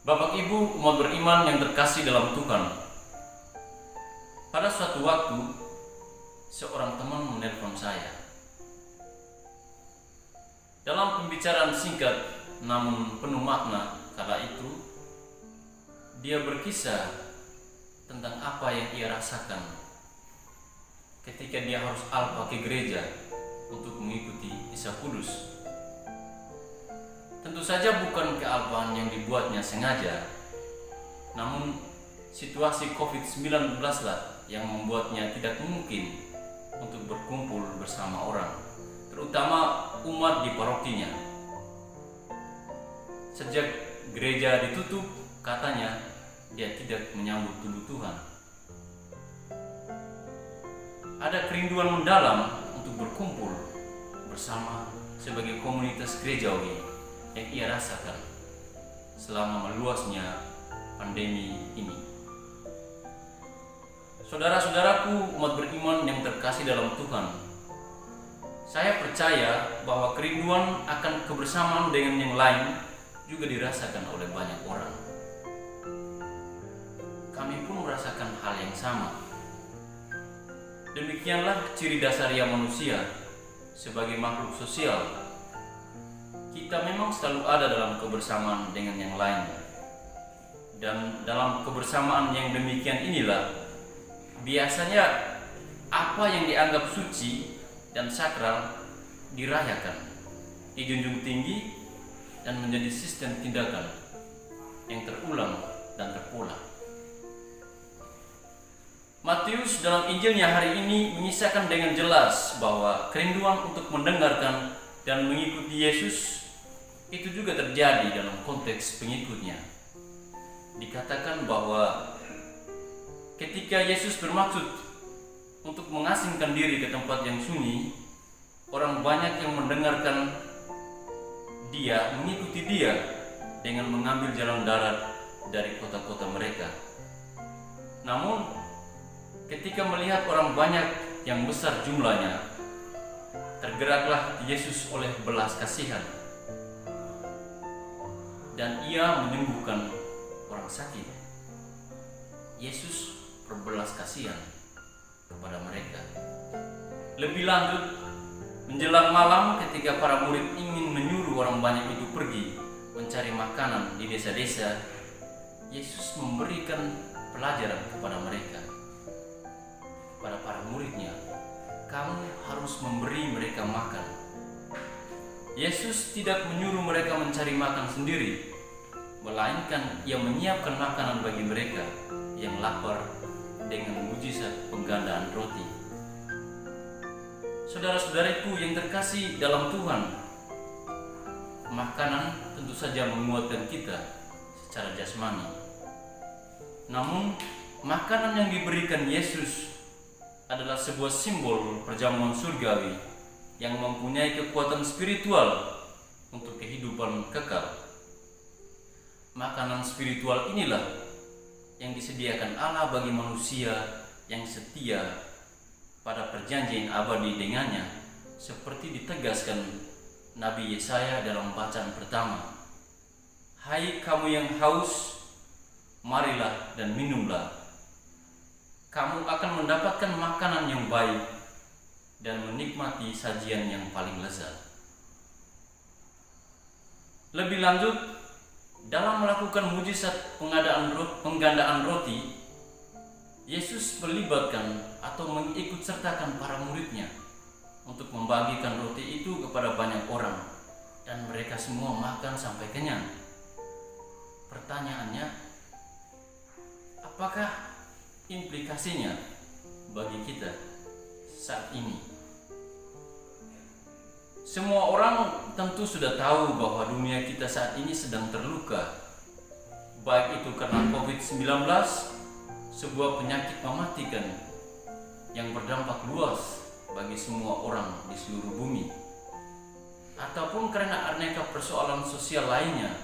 Bapak Ibu umat beriman yang terkasih dalam Tuhan, pada suatu waktu seorang teman menelpon saya. Dalam pembicaraan singkat namun penuh makna kala itu, dia berkisah tentang apa yang ia rasakan ketika dia harus alpa ke gereja untuk mengikuti Misa Kudus. Tentu saja bukan kealpaan yang dibuatnya sengaja, namun situasi COVID-19 lah yang membuatnya tidak mungkin untuk berkumpul bersama orang, terutama umat di parokinya. Sejak gereja ditutup, katanya dia tidak menyambut tubuh Tuhan. Ada kerinduan mendalam untuk berkumpul bersama sebagai komunitas gerejawi yang ia rasakan selama meluasnya pandemi ini. Saudara-saudaraku umat beriman yang terkasih dalam Tuhan, saya percaya bahwa kerinduan akan kebersamaan dengan yang lain juga dirasakan oleh banyak orang. Kami pun merasakan hal yang sama. Demikianlah ciri dasariah manusia sebagai makhluk sosial. Kita memang selalu ada dalam kebersamaan dengan yang lain. Dan dalam kebersamaan yang demikian inilah biasanya apa yang dianggap suci dan sakral dirayakan, dijunjung tinggi, dan menjadi sistem tindakan yang terulang dan terpola. Matius dalam Injilnya hari ini mengisahkan dengan jelas bahwa kerinduan untuk mendengarkan dan mengikuti Yesus itu juga terjadi dalam konteks pengikutnya. Dikatakan bahwa ketika Yesus bermaksud untuk mengasingkan diri ke tempat yang sunyi, orang banyak yang mendengarkan dia, mengikuti dia dengan mengambil jalan darat dari kota-kota mereka. Namun ketika melihat orang banyak yang besar jumlahnya, tergeraklah Yesus oleh belas kasihan dan ia menyembuhkan orang sakit. Yesus berbelas kasihan kepada mereka. Lebih lanjut, menjelang malam ketika para murid ingin menyuruh orang banyak itu pergi mencari makanan di desa-desa, Yesus memberikan pelajaran kepada mereka, kepada para muridnya, kamu harus memberi mereka makan. Yesus tidak menyuruh mereka mencari makan sendiri, melainkan ia menyiapkan makanan bagi mereka yang lapar dengan mujizat penggandaan roti. Saudara-saudariku yang terkasih dalam Tuhan, makanan tentu saja menguatkan kita secara jasmani. Namun, makanan yang diberikan Yesus adalah sebuah simbol perjamuan surgawi yang mempunyai kekuatan spiritual untuk kehidupan kekal. Makanan spiritual inilah yang disediakan Allah bagi manusia yang setia pada perjanjian abadi dengannya, seperti ditegaskan Nabi Yesaya dalam bacaan pertama. Hai kamu yang haus, marilah dan minumlah. Kamu akan mendapatkan makanan yang baik dan menikmati sajian yang paling lezat. Lebih lanjut, dalam melakukan mujizat penggandaan roti, Yesus melibatkan atau mengikut sertakan para muridnya untuk membagikan roti itu kepada banyak orang, dan mereka semua makan sampai kenyang. Pertanyaannya, apakah implikasinya bagi kita saat ini? Semua orang tentu sudah tahu bahwa dunia kita saat ini sedang terluka, baik itu karena COVID-19, sebuah penyakit mematikan yang berdampak luas bagi semua orang di seluruh bumi, ataupun karena aneka persoalan sosial lainnya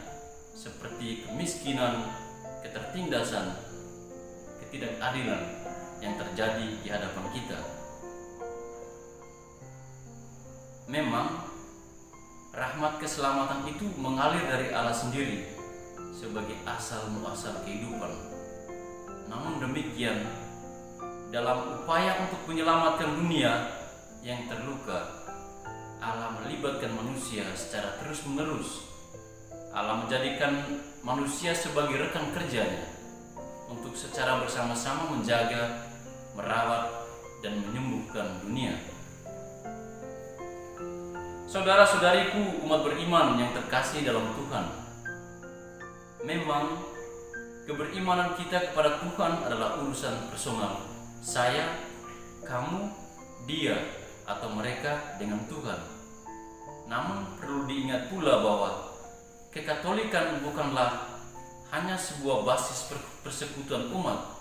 seperti kemiskinan, ketertindasan, ketidakadilan yang terjadi di hadapan kita. Memang rahmat keselamatan itu mengalir dari Allah sendiri, sebagai asal muasal kehidupan. Namun demikian, dalam upaya untuk menyelamatkan dunia yang terluka, Allah melibatkan manusia secara terus-menerus. Allah menjadikan manusia sebagai rekan kerjanya untuk secara bersama-sama menjaga, merawat, dan menyembuhkan dunia. Saudara-saudariku umat beriman yang terkasih dalam Tuhan, memang keberimanan kita kepada Tuhan adalah urusan personal. Saya, kamu, dia, atau mereka dengan Tuhan. Namun perlu diingat pula bahwa kekatolikan bukanlah hanya sebuah basis persekutuan umat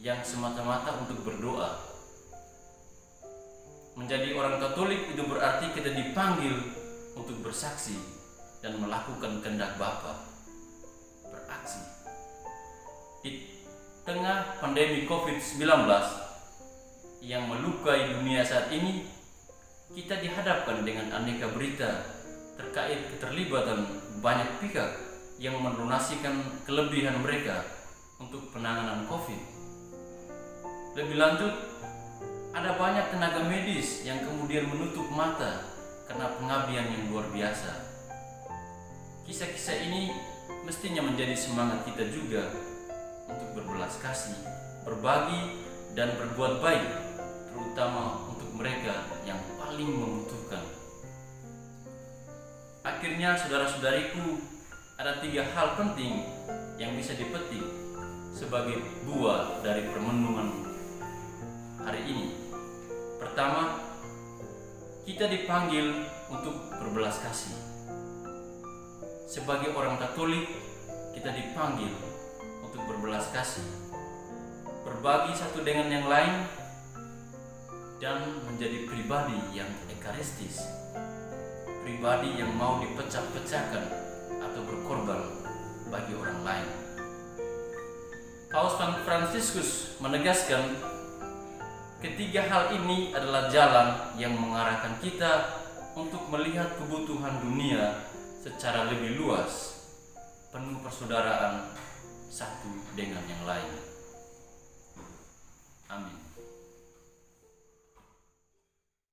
yang semata-mata untuk berdoa. Menjadi orang Katolik itu berarti kita dipanggil untuk bersaksi dan melakukan kehendak Bapa, beraksi. Di tengah pandemi COVID-19 yang melukai dunia saat ini, kita dihadapkan dengan aneka berita terkait keterlibatan banyak pihak yang mendonasikan kelebihan mereka untuk penanganan COVID. Lebih lanjut, ada banyak tenaga medis yang kemudian menutup mata karena pengabdian yang luar biasa. Kisah-kisah ini mestinya menjadi semangat kita juga untuk berbelas kasih, berbagi, dan berbuat baik, terutama untuk mereka yang paling membutuhkan. Akhirnya, saudara-saudariku, ada 3 hal penting yang bisa dipetik sebagai buah dari permenungan hari ini. Pertama, kita dipanggil untuk berbelas kasih. Sebagai orang Katolik, kita dipanggil untuk berbelas kasih, berbagi satu dengan yang lain, dan menjadi pribadi yang ekaristis, pribadi yang mau dipecah-pecahkan atau berkorban bagi orang lain. Paus Fransiskus menegaskan, ketiga hal ini adalah jalan yang mengarahkan kita untuk melihat kebutuhan dunia secara lebih luas, penuh persaudaraan satu dengan yang lain. Amin.